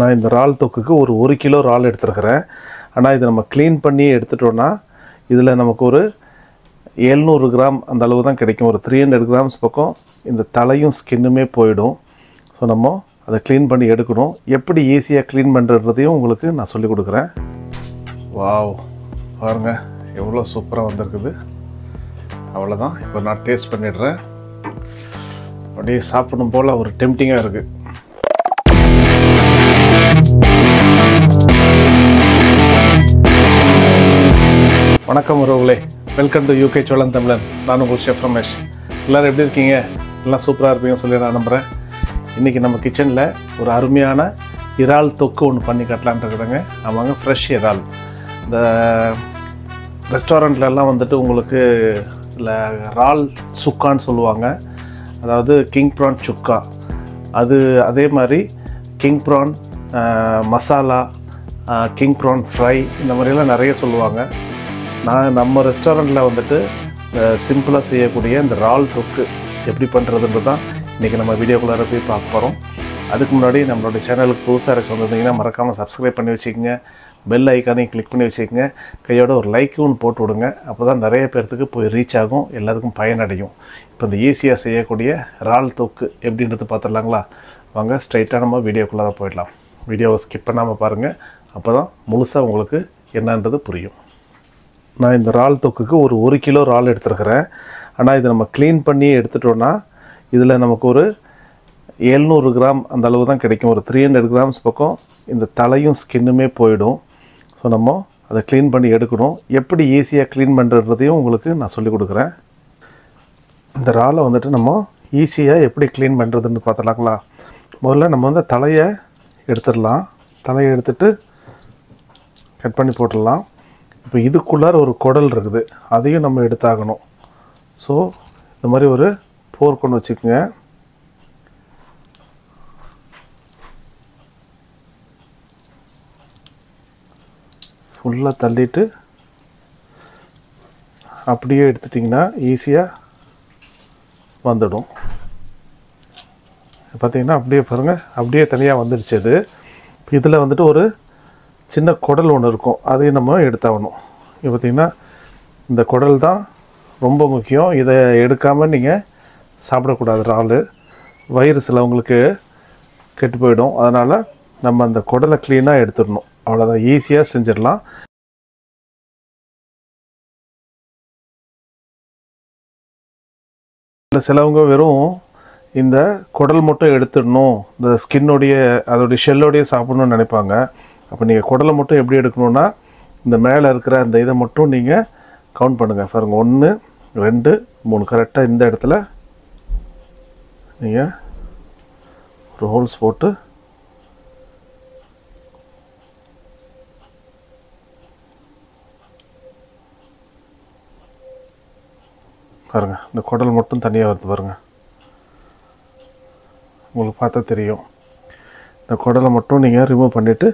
நான் இந்த இறால் தொக்குக்கு ஒரு 1 கிலோ இறால் எடுத்துருக்கிறேன். ஆனால் இது நம்ம க்ளீன் பண்ணி எடுத்துட்டோன்னா இதில் நமக்கு ஒரு 700 கிராம் அந்த அளவு தான் கிடைக்கும். ஒரு 300 கிராம்ஸ் பக்கம் இந்த தலையும் ஸ்கின்னுமே போயிடும். ஸோ நம்ம அதை க்ளீன் பண்ணி எடுக்கணும். எப்படி ஈஸியாக க்ளீன் பண்ணுறதையும் உங்களுக்கு நான் சொல்லிக் கொடுக்குறேன். வாவ், பாருங்கள் எவ்வளோ சூப்பராக வந்திருக்குது. அவ்வளோதான். இப்போ நான் டேஸ்ட் பண்ணிடுறேன். அப்படியே சாப்பிடணும் போல் ஒரு டெம்டிங்காக இருக்குது. வணக்கம் உறவுகளே, வெல்கம் டு யூகே சோழன் தமிழன். நான் உங்கள் ஷெஃப் ரமேஷ். எல்லோரும் எப்படி இருக்கீங்க? எல்லாம் சூப்பராக இருப்பீங்கன்னு சொல்லி நான் நம்புகிறேன். இன்றைக்கி நம்ம கிச்சனில் ஒரு அருமையான இறால் தொக்கு ஒன்று பண்ணி காட்டலான்னு இருக்கிறாங்க. ஆமாங்க, ஃப்ரெஷ் இறால். இந்த ரெஸ்டாரண்ட்லலாம் வந்துட்டு உங்களுக்கு இல்லை இறால் சுக்கான்னு சொல்லுவாங்க. அதாவது கிங் ப்ரான் சுக்கா. அதே மாதிரி king prawn masala, king prawn fry, இந்த மாதிரியெல்லாம் நிறைய சொல்லுவாங்க. நம்ம ரெஸ்டாரண்ட்டில் வந்துட்டு சிம்பிளாக செய்யக்கூடிய இந்த இறால் தொக்கு எப்படி பண்ணுறதுன்றது தான் இன்றைக்கி நம்ம வீடியோக்குள்ளார போய் பார்க்க போகிறோம். அதுக்கு முன்னாடி நம்மளோட சேனலுக்கு புதுசாக வந்திருந்தீங்கன்னா மறக்காமல் சப்ஸ்கிரைப் பண்ணி வச்சுக்கோங்க. பெல் ஐக்கானையும் கிளிக் பண்ணி வச்சுக்கோங்க. கையோட ஒரு லைக்கும் போட்டு விடுங்க. அப்போ தான் நிறைய பேர்த்துக்கு போய் ரீச் ஆகும், எல்லாத்துக்கும் பயனடையும். இப்போ இந்த ஈஸியாக செய்யக்கூடிய இறால் தொக்கு எப்படின்றது பார்த்துடலாங்களா? வாங்க ஸ்ட்ரைட்டாக நம்ம வீடியோக்குள்ளார போயிடலாம். வீடியோவை ஸ்கிப் பண்ணாமல் பாருங்கள். அப்போ தான் முழுசாக உங்களுக்கு என்னன்றது புரியும். நான் இந்த இறால் தொக்குக்கு ஒரு 1 கிலோ இறால் எடுத்துருக்கிறேன். ஆனால் இது நம்ம க்ளீன் பண்ணி எடுத்துட்டோன்னா இதில் நமக்கு ஒரு 700 கிராம் அந்த அளவு தான் கிடைக்கும். ஒரு 300 கிராம்ஸ் பக்கம் இந்த தலையும் ஸ்கின்னுமே போயிடும். ஸோ நம்ம அதை க்ளீன் பண்ணி எடுக்கணும். எப்படி ஈஸியாக க்ளீன் பண்ணுறதையும் உங்களுக்கு நான் சொல்லிக் கொடுக்குறேன். இந்த இறாலை வந்துட்டு நம்ம ஈஸியாக எப்படி க்ளீன் பண்ணுறதுன்னு பார்த்துலாங்களா? முதல்ல நம்ம வந்து தலையை எடுத்துடலாம். தலையை எடுத்துட்டு கட் பண்ணி போட்டுடலாம். இப்போ இதுக்குள்ளார ஒரு குடல் இருக்குது, அதையும் நம்ம எடுத்தாகணும். ஸோ இந்த மாதிரி ஒரு போர்க் ஒன்று வச்சுக்கோங்க. ஃபுல்லாக தள்ளிட்டு அப்படியே எடுத்துட்டிங்கன்னா ஈஸியாக வந்துடும். பார்த்திங்கன்னா அப்படியே பாருங்கள், அப்படியே தனியாக வந்துடுச்சு. அது இதில் வந்துட்டு ஒரு சின்ன குடல் ஒன்று இருக்கும், அதையும் நம்ம எடுத்தாகணும். இப்போ பார்த்திங்கன்னா இந்த குடல் தான் ரொம்ப முக்கியம். இதை எடுக்காமல் நீங்கள் சாப்பிடக்கூடாது. இறால் வயிறு சிலவங்களுக்கு கெட்டு போயிடும். அதனால் நம்ம அந்த குடலை க்ளீனாக எடுத்துடணும். அவ்வளோதான், ஈஸியாக செஞ்சிடலாம். இல்லை சிலவங்க வெறும் இந்த குடல் மட்டும் எடுத்துடணும், இந்த ஸ்கின்னோடைய அதோடைய ஷெல்லோடைய சாப்பிடணும்னு நினைப்பாங்க. அப்போ நீங்கள் குடலை மட்டும் எப்படி எடுக்கணுன்னா இந்த மேலே இருக்கிற அந்த இதை மட்டும் நீங்கள் கவுண்ட் பண்ணுங்கள். பாருங்கள், 1 2 3 கரெக்டாக இந்த இடத்துல நீங்கள் ஒரு ஹோல்ஸ் போட்டு பாருங்கள், இந்த குடல் மட்டும் தனியாக வருது பாருங்கள். உங்களுக்கு பார்த்தா தெரியும். இந்த குடலை மட்டும் நீங்கள் ரிமூவ் பண்ணிவிட்டு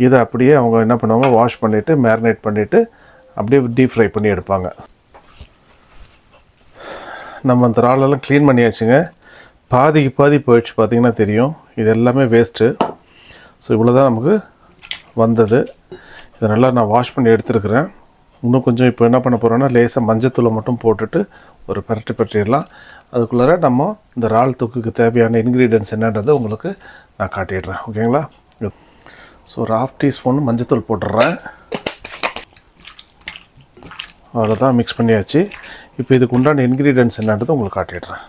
இதை அப்படியே அவங்க என்ன பண்ணுவாங்க, வாஷ் பண்ணிவிட்டு மேரினேட் பண்ணிவிட்டு அப்படியே டீப் ஃப்ரை பண்ணி எடுப்பாங்க. நம்ம அந்த இறாலெல்லாம் க்ளீன் பண்ணியாச்சுங்க. பாதிக்கு பாதி போயிடுச்சு, பார்த்திங்கன்னா தெரியும். இது எல்லாமே வேஸ்ட்டு. ஸோ இவ்வளோ தான் நமக்கு வந்தது. இதை நல்லா நான் வாஷ் பண்ணி எடுத்துருக்கிறேன். இன்னும் கொஞ்சம் இப்போ என்ன பண்ண போகிறோன்னா லேசாக மஞ்சத்தூளை மட்டும் போட்டுட்டு ஒரு பரட்டிடலாம். அதுக்குள்ளார நம்ம இந்த இறால் தொக்குக்கு தேவையான இன்க்ரீடியன்ட்ஸ் என்னன்றதை உங்களுக்கு நான் காட்டிடுறேன். ஓகேங்களா? ஸோ ஒரு 1/2 டீஸ்பூன் மஞ்சத்தூள் போட்டுடுறேன். அவ்வளோதான், மிக்ஸ் பண்ணியாச்சு. இப்போ இதுக்கு உண்டான இன்க்ரீடியன்ட்ஸ் என்னன்றது உங்களுக்கு காட்டிடுறேன்.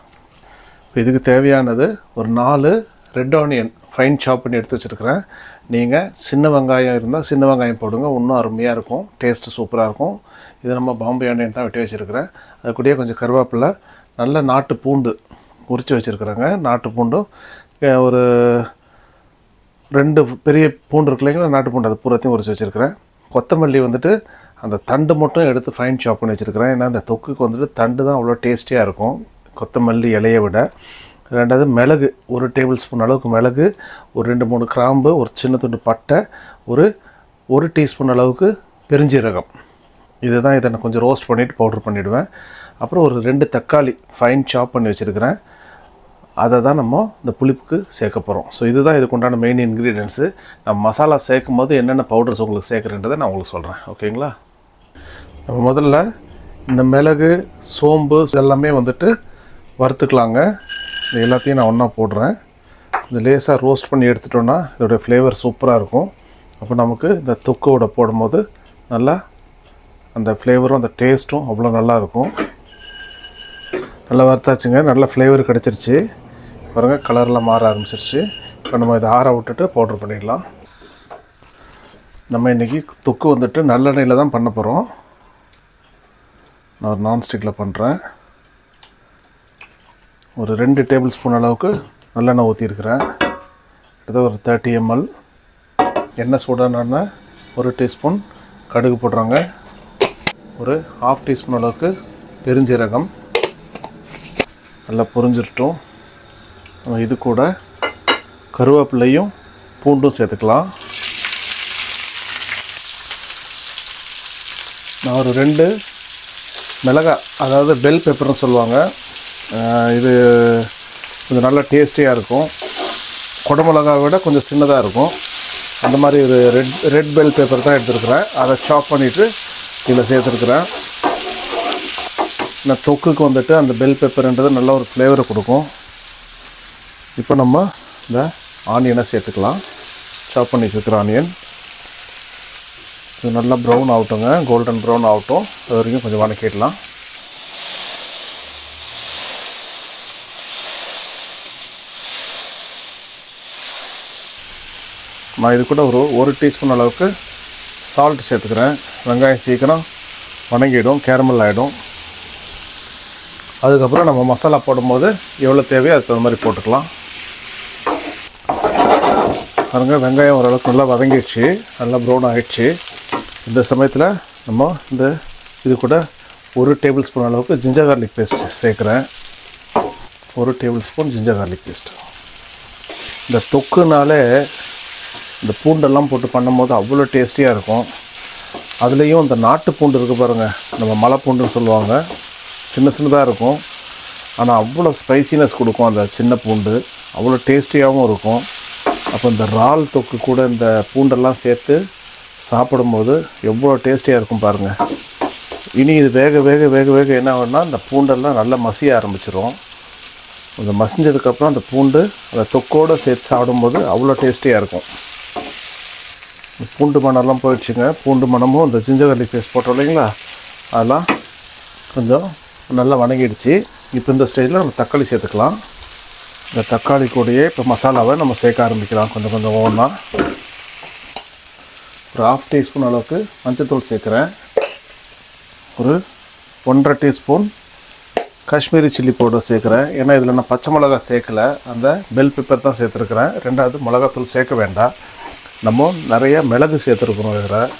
இப்போ இதுக்கு தேவையானது ஒரு 4 ரெட் ஆனியன் ஃபைன் சாப் பண்ணி எடுத்து வச்சுருக்கிறேன். நீங்கள் சின்ன வெங்காயம் இருந்தால் சின்ன வெங்காயம் போடுங்க, இன்னும் அருமையாக இருக்கும், டேஸ்ட்டு சூப்பராக இருக்கும். இது நம்ம பாம்பே ஆனியன் தான் வெட்டி வச்சுருக்கிறேன். அது கூடயே கொஞ்சம் கருவேப்பிலை, நல்ல நாட்டு பூண்டு உரித்து வச்சுருக்குறேங்க. நாட்டு பூண்டும் ஒரு 2 பெரிய பூண்டு இருக்கு இல்லைங்களா, நாட்டு பூண்டு, அது பூரத்தையும் உரித்து வச்சுருக்கிறேன். கொத்தமல்லி வந்துட்டு அந்த தண்டு மட்டும் எடுத்து ஃபைன் சாப் பண்ணி வச்சுருக்கிறேன். ஏன்னா அந்த தொக்குக்கு வந்துட்டு தண்டு தான் அவ்வளோ டேஸ்டியாக இருக்கும் கொத்தமல்லி இலையை விட. 2வது மிளகு, 1 டேபிள் ஸ்பூன் அளவுக்கு மிளகு, ஒரு 2-3 கிராம்பு, ஒரு சின்ன துண்டு பட்டை, ஒரு 1 டீஸ்பூன் அளவுக்கு பெருஞ்சீரகம். இதை நான் கொஞ்சம் ரோஸ்ட் பண்ணிவிட்டு பவுட்ரு பண்ணிவிடுவேன். அப்புறம் ஒரு 2 தக்காளி ஃபைன் சாப் பண்ணி வச்சுருக்கிறேன். அதை தான் நம்ம இந்த புளிப்புக்கு சேர்க்க போகிறோம். ஸோ இதுதான் இதுக்கு உண்டான மெயின் இன்க்ரீடியன்ஸு. நம்ம மசாலா சேர்க்கும் போது என்னென்ன பவுடர்ஸ் உங்களுக்கு சேர்க்குறேன்றதை நான் உங்களுக்கு சொல்கிறேன். ஓகேங்களா? நம்ம முதல்ல இந்த மிளகு, சோம்பு எல்லாமே வந்துட்டு வறுத்துக்கலாங்க. இது எல்லாத்தையும் நான் ஒன்றா போடுறேன். இந்த லேசாக ரோஸ்ட் பண்ணி எடுத்துட்டோன்னா இதோடய ஃப்ளேவர் சூப்பராக இருக்கும். அப்போ நமக்கு இந்த தொக்கோட போடும்போது நல்லா அந்த ஃப்ளேவரும் அந்த டேஸ்ட்டும் அவ்வளோ நல்லாயிருக்கும். நல்லா வறுத்தாச்சுங்க. நல்ல ஃப்ளேவர் கிடச்சிருச்சு. பாருங்கள், கலர்லாம் மாற ஆரம்பிச்சிருச்சு. இப்போ நம்ம இதை ஆற விட்டுட்டு பவுட்ரு பண்ணிடலாம். நம்ம இன்றைக்கி தொக்கு வந்துட்டு நல்லெண்ணெயில் தான் பண்ண போகிறோம். நான் ஒரு நான்ஸ்டிக்கில் பண்ணுறேன். ஒரு 2 டேபிள் ஸ்பூன் அளவுக்கு நல்லெண்ணெய் ஊற்றிருக்கிறேன். கிட்டத்தட்ட ஒரு 30 ml. எண்ணெய் சூடான 1 டீஸ்பூன் கடுகு போடுறாங்க. ஒரு 1/2 டீஸ்பூன் அளவுக்கு பெருஞ்சீரகம் நல்லா பொரிஞ்சிட்டோம். நம்ம இது கூட கருவேப்பிலையும் பூண்டும் சேர்த்துக்கலாம். நான் ஒரு 2 மிளகாய், அதாவது பெல் பெப்பர்னு சொல்லுவாங்க, இது கொஞ்சம் நல்லா டேஸ்டியாக இருக்கும். குடமிளகாவை விட கொஞ்சம் சின்னதாக இருக்கும். அந்த மாதிரி ஒரு ரெட் பெல் பெப்பர் தான் எடுத்துருக்குறேன். அதை சாப் பண்ணிவிட்டு இதில் சேர்த்துருக்குறேன். இந்த தொக்குக்கு வந்துட்டு அந்த பெல் பெப்பர்ன்றது நல்ல ஒரு ஃப்ளேவரை கொடுக்கும். இப்போ நம்ம இந்த ஆனியனை சேர்த்துக்கலாம். சாப் பண்ணி வச்சுருக்கிற ஆனியன் இது நல்லா ப்ரௌன் ஆகட்டுங்க, கோல்டன் ப்ரௌன் ஆகட்டும். அது வரைக்கும் கொஞ்சம் வதக்கிடலாம். நான் இது கூட ஒரு 1 டீஸ்பூன் அளவுக்கு சால்ட் சேர்த்துக்கிறேன். வெங்காயம் சீக்கிரம் வணங்கிடும், கேரமல் ஆகிடும். அதுக்கப்புறம் நம்ம மசாலா போடும்போது எவ்வளோ தேவையோ அதுக்கு தகுந்த மாதிரி போட்டுக்கலாம். பாருங்க, வெங்காயம் ஓரளவுக்கு நல்லா வதங்கிடுச்சு, நல்லா ப்ரௌன் ஆகிடுச்சு. இந்த சமயத்தில் நம்ம இது கூட 1 டேபிள் ஸ்பூன் அளவுக்கு ஜிஞ்சர் கார்லிக் பேஸ்ட் சேர்க்குறேன். 1 tablespoon ginger garlic paste. இந்த தொக்குனாலே இந்த பூண்டெல்லாம் போட்டு பண்ணும்போது அவ்வளோ டேஸ்டியாக இருக்கும். அதுலேயும் இந்த நாட்டு பூண்டு இருக்குது பாருங்கள், நம்ம மலை பூண்டுன்னு சொல்லுவாங்க. சின்ன சின்னதாக இருக்கும், ஆனால் அவ்வளோ ஸ்பைசினஸ் கொடுக்கும் அந்த சின்ன பூண்டு. அவ்வளோ டேஸ்டியாகவும் இருக்கும். அப்போ இந்த இறால் தொக்கு கூட இந்த பூண்டெல்லாம் சேர்த்து சாப்பிடும்போது எவ்வளோ டேஸ்டியாக இருக்கும் பாருங்கள். இனி இது வேக வேக வேக வேக என்ன ஆகும்னா இந்த பூண்டெல்லாம் நல்லா மசிய ஆரம்பிச்சிடும். அந்த மசிஞ்சதுக்கப்புறம் அந்த பூண்டு அந்த தொக்கோடு சேர்த்து சாப்பிடும்போது அவ்வளோ டேஸ்டியாக இருக்கும். பூண்டு மணம்லாம் போயிடுச்சுங்க. பூண்டு மணமும் இந்த ஜிஞ்சர் கார்லிக் பேஸ்ட் போட்டோம் இல்லைங்களா, அதெல்லாம் கொஞ்சம் நல்லா வணங்கிடுச்சு. இப்போ இந்த ஸ்டேஜில் நம்ம தக்காளி சேர்த்துக்கலாம். இந்த தக்காளி கூடயே இப்போ மசாலாவை நம்ம சேர்க்க ஆரம்பிக்கலாம். கொஞ்சம் கொஞ்சம் ஒவ்வொன்றா. ஒரு 1/2 டீஸ்பூன் அளவுக்கு மஞ்சள்தூள் சேர்க்குறேன். ஒரு 1.5 டீஸ்பூன் காஷ்மீரி சில்லி பவுடர் சேர்க்குறேன். ஏன்னா இதில் நான் பச்சை மிளகா சேர்க்கலை, அந்த பெல் பெப்பர் தான் சேர்த்துருக்குறேன். 2வது மிளகாத்தூள் சேர்க்க வேண்டாம். நம்ம நிறைய மிளகு சேர்த்துருக்குறோம். இதில்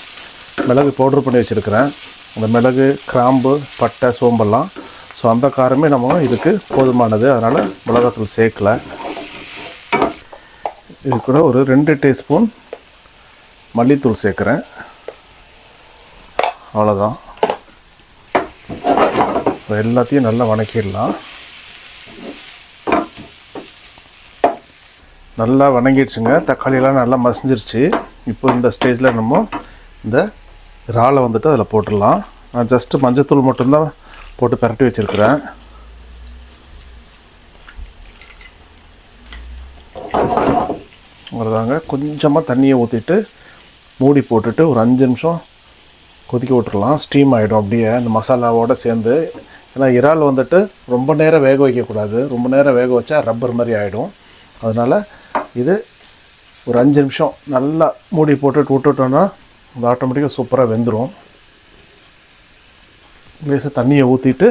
மிளகு பவுட்ரு பண்ணி வச்சுருக்கிறேன். அந்த மிளகு, கிராம்பு, பட்டை, சோம்பெல்லாம். ஸோ அந்த காரமே நம்ம இதுக்கு போதுமானது, அதனால் மிளகாத்தூள் சேர்க்கலை. இது கூட ஒரு 2 டீஸ்பூன் மல்லித்தூள் சேர்க்குறேன். அவ்வளோதான். எல்லாத்தையும் நல்லா வணக்கிடலாம். நல்லா வணங்கிடுச்சுங்க. தக்காளியெல்லாம் நல்லா மசிஞ்சிருச்சு. இப்போ இந்த ஸ்டேஜில் நம்ம இந்த இறாலை வந்துட்டு அதில் போட்டுடலாம். நான் ஜஸ்ட்டு மஞ்சத்தூள் மட்டும்தான் போட்டு பரட்டி வச்சுருக்கிறேன். அவ்வளோதாங்க. கொஞ்சமாக தண்ணியை ஊற்றிட்டு மூடி போட்டுட்டு ஒரு 5 நிமிஷம் கொதிக்க விட்டுடலாம். ஸ்டீம் ஆகிடும் அப்படியே அந்த மசாலாவோடு சேர்ந்து. ஏன்னா இறால் வந்துட்டு ரொம்ப நேரம் வேக வைக்கக்கூடாது. ரொம்ப நேரம் வேக வச்சா ரப்பர் மாதிரி ஆகிடும். அதனால் இது ஒரு 5 நிமிஷம் நல்லா மூடி போட்டுட்டு விட்டுட்டோன்னா அது ஆட்டோமேட்டிக்காக சூப்பராக வெந்துடும். லேசாக தண்ணியை ஊற்றிட்டு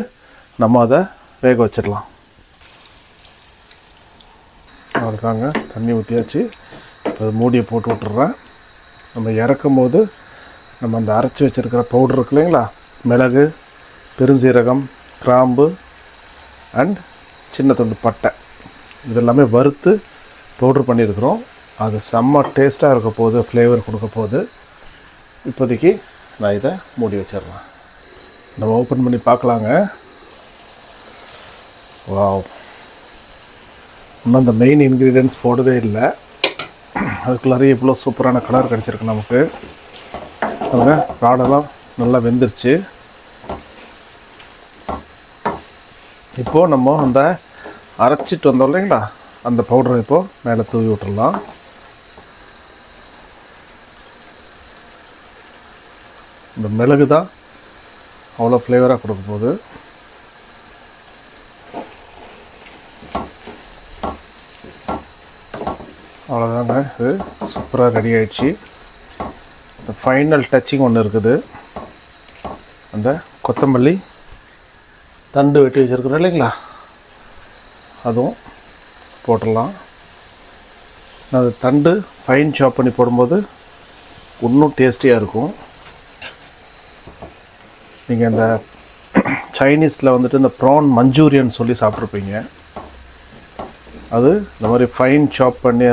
நம்ம அதை வேக வச்சிடலாம். அவ்வளோதாங்க, தண்ணி ஊற்றியாச்சு. அது மூடியை போட்டு விட்டுறேன். நம்ம இறக்கும் போது நம்ம அந்த அரைச்சி வச்சுருக்கிற பவுடர் இருக்கு இல்லைங்களா, மிளகு, பெருஞ்சீரகம், கிராம்பு அண்ட் சின்ன துண்டு பட்டை, இதெல்லாமே வறுத்து பவுட்ரு பண்ணியிருக்கிறோம். அது செம்ம டேஸ்ட்டாக இருக்க போகுது, ஃப்ளேவர் கொடுக்க போகுது. இப்போதைக்கு நான் இதை மூடி வச்சிடலாம். நம்ம ஓப்பன் பண்ணி பார்க்கலாங்க. வாவ், இன்னும் அந்த மெயின் இன்க்ரீடியன்ட்ஸ் போடவே இல்லை. அதுக்குள்ளாரே இவ்வளோ சூப்பரான கலர் கிடச்சிருக்கு நமக்கு. அவங்க ராடெல்லாம் நல்லா வெந்துருச்சு. இப்போது நம்ம அந்த அரைச்சிட்டு வந்தோம் இல்லைங்களா, அந்த பவுடரை இப்போது மேலே தூவி விட்டுடலாம். இந்த மிளகு தான் அவ்வளோ ஃப்ளேவராக கொடுக்க போகுது. அவ்வளோதாங்க, இது சூப்பராக ரெடி ஆகிடுச்சு. இந்த ஃபைனல் டச்சிங் ஒன்று இருக்குது. அந்த கொத்தமல்லி தண்டு வெட்டி வச்சுருக்குறோம் இல்லைங்களா, அதுவும் போட்டுடலாம். அது தண்டு ஃபைன் சாப் பண்ணி போடும்போது இன்னும் டேஸ்டியாக இருக்கும். நீங்கள் இந்த சைனீஸில் வந்துட்டு இந்த ப்ரான் மஞ்சூரியன் சொல்லி சாப்பிட்ருப்பீங்க. அது இந்த மாதிரி ஃபைன் சாப் பண்ணி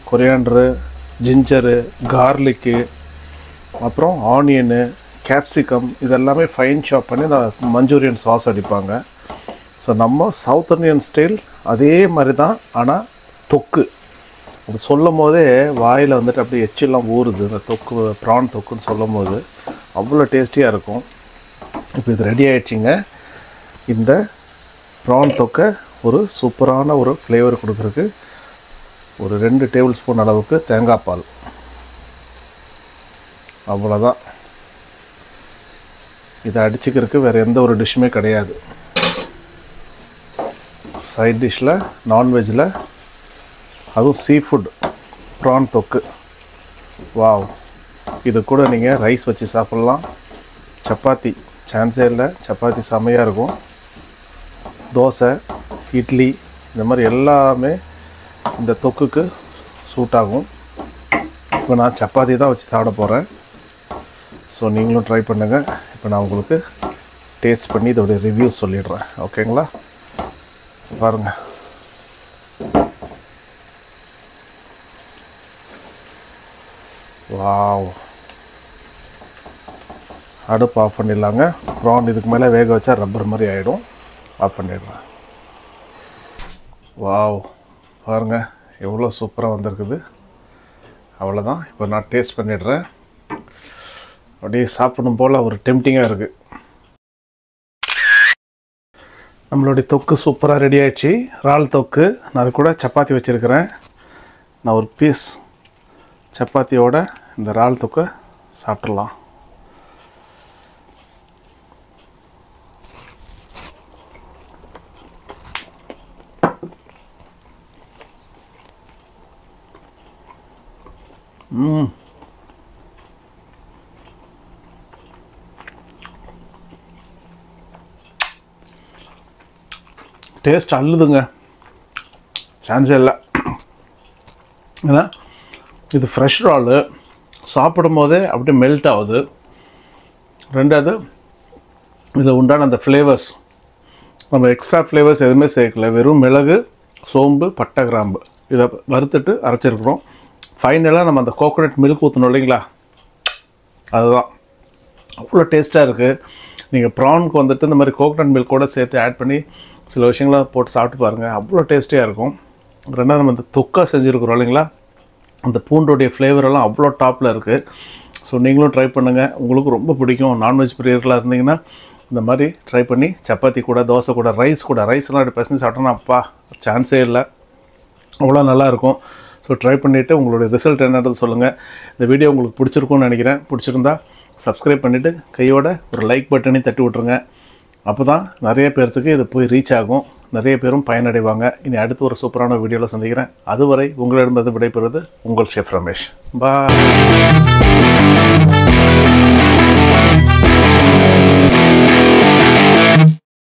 கொரியாண்டரு, ஜிஞ்சரு, கார்லிக்கு, அப்புறம் ஆனியனு, கேப்சிகம் இதெல்லாமே ஃபைன் சாப் பண்ணி இந்த மஞ்சூரியன் சாஸ் அடிப்பாங்க. ஸோ நம்ம சவுத் இண்டியன் ஸ்டைல் அதே மாதிரி தான். ஆனால் தொக்கு அது சொல்லும் போதே வாயில் வந்துட்டு அப்படியே எச்செல்லாம் ஊறுது. இந்த தொக்கு, ப்ரான் தொக்குன்னு சொல்லும் போது அவ்வளோ டேஸ்டியாக இருக்கும். இப்போ இது ரெடி ஆகிடுச்சிங்க. இந்த ப்ரான் தொக்கை ஒரு சூப்பரான ஒரு ஃப்ளேவர் கொடுக்குறதுக்கு ஒரு 2 டேபிள் ஸ்பூன் அளவுக்கு தேங்காய் பால், அவ்வளோதான். இதை அடிச்சுக்கிறதுக்கு வேறு எந்த ஒரு டிஷ்ஷுமே கிடையாது. சைட் டிஷ்ஷில் நான்வெஜ்ஜில் அதுவும் சீ ஃபுட் ப்ரான் தொக்கு, வாவ். இது கூட நீங்கள் ரைஸ் வச்சு சாப்பிட்லாம். சப்பாத்தி சான்ஸே இல்லை, சப்பாத்தி செம்மையாக இருக்கும். தோசை, இட்லி இந்த மாதிரி எல்லாமே இந்த தொக்குக்கு சூட் ஆகும். இப்போ நான் சப்பாத்தி தான் வச்சு சாப்பிட போகிறேன். ஸோ நீங்களும் ட்ரை பண்ணுங்கள். இப்போ நான் உங்களுக்கு டேஸ்ட் பண்ணி இதோடைய ரிவ்யூ சொல்லிடுறேன், ஓகேங்களா? பாருங்கள், வாவ். அடுப்பு ஆஃப் பண்ணிடலாங்க. ப்ரான் இதுக்கு மேலே வேக வச்சா ரப்பர் மாதிரி ஆகிடும். ஆஃப் பண்ணிடுறேன். வாவ், பாருங்கள் எவ்வளோ சூப்பராக வந்திருக்குது. அவ்வளோதான். இப்போ நான் டேஸ்ட் பண்ணிடுறேன். அப்படியே சாப்பிடணும் போல் ஒரு டெம்டிங்காக இருக்குது. நம்மளுடைய தொக்கு சூப்பராக ரெடி ஆகிடுச்சு. இறால் தொக்கு. நான் அது கூட சப்பாத்தி வச்சுருக்கிறேன். நான் ஒரு பீஸ் சப்பாத்தியோட இந்த இறால் தொக்கை சாப்பிட்றலாம். டேஸ்ட் அள்ளுதுங்க, சான்ஸே இல்லை. ஏன்னா இது ஃப்ரெஷ் இறால், சாப்பிடும் போதே அப்படியே மெல்ட் ஆகுது. ரெண்டாவது இதில் உண்டான அந்த ஃப்ளேவர்ஸ், நம்ம எக்ஸ்ட்ரா ஃப்ளேவர்ஸ் எதுவுமே சேர்க்கல. வெறும் மிளகு, சோம்பு, பட்டை, கிராம்பு இதை வறுத்துட்டு அரைச்சிருக்கிறோம். ஃபைனலாக நம்ம அந்த கோகோனட் மில்க் ஊற்றணும் இல்லைங்களா, அதுதான் அவ்வளோ டேஸ்ட்டாக இருக்குது. நீங்கள் ப்ரானுக்கு வந்துட்டு இந்த மாதிரி கோகோனட் மில்கோடு சேர்த்து ஆட் பண்ணி சில விஷயங்களாக போட்டு சாப்பிட்டு பாருங்கள், அவ்வளோ டேஸ்டியாக இருக்கும். ரெண்டாவது நம்ம இந்த தொக்கா செஞ்சுருக்குறோம் இல்லைங்களா, அந்த பூண்டோடைய ஃப்ளேவரெல்லாம் அவ்வளோ டாப்பில் இருக்குது. ஸோ நீங்களும் ட்ரை பண்ணுங்கள், உங்களுக்கு ரொம்ப பிடிக்கும். நான்வெஜ் பிரியர்களாக இருந்தீங்கன்னா இந்த மாதிரி ட்ரை பண்ணி சப்பாத்தி கூட, தோசை கூட, ரைஸ்லாம் அப்படி பசங்க சாப்பிட்டோன்னா அப்பா சான்ஸே இல்லை, அவ்வளோ நல்லாயிருக்கும். ஸோ ட்ரை பண்ணிவிட்டு உங்களுடைய ரிசல்ட் என்னன்றது சொல்லுங்கள். இந்த வீடியோ உங்களுக்கு பிடிச்சிருக்கும்னு நினைக்கிறேன். பிடிச்சிருந்தா சப்ஸ்கிரைப் பண்ணிவிட்டு கையோட ஒரு லைக் பட்டனையும் தட்டி விட்ருங்க. அப்போ தான் நிறைய பேர்த்துக்கு இது போய் ரீச் ஆகும், நிறைய பேரும் பயனடைவாங்க. இனி அடுத்து ஒரு சூப்பரான வீடியோவில் சந்திக்கிறேன். அதுவரை உங்களிடமிருந்து விடைபெறுவது உங்கள் ஷெஃப் ரமேஷ். பாய்.